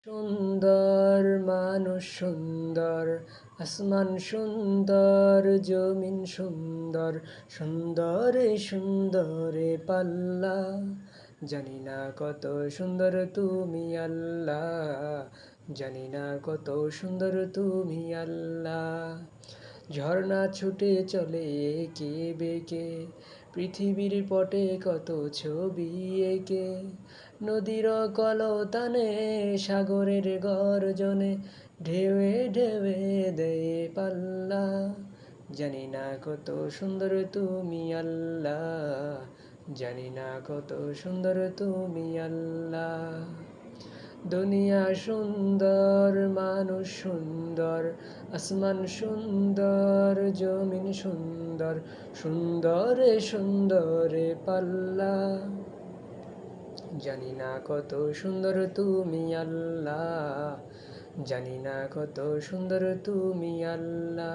সুন্দর মানুষ সুন্দর, আসমান সুন্দর, জমিন সুন্দর, সুন্দরে সুন্দরে পাল্লা। জানি না কত সুন্দর তুমি আল্লাহ, জানি না কত সুন্দর তুমি আল্লাহ। ঝর্ণা ছুটে চলে এঁকে বেঁকে, পৃথিবীর পটে কত ছবি এঁকে। নদীর কলতানে, সাগরের গর্জনে, ঢেউয়ে ঢেউয়ে দেয় পাল্লা। জানি না কত সুন্দর তুমি আল্লাহ, জানি না কত সুন্দর তুমি আল্লাহ। দুনিয়া সুন্দর, মানুষ সুন্দর, আসমান সুন্দর, জমিন সুন্দর, সুন্দরে সুন্দরে পাল্লা। জানি না কত সুন্দর তুমি আল্লাহ, জানি না কত সুন্দর তুমি আল্লাহ।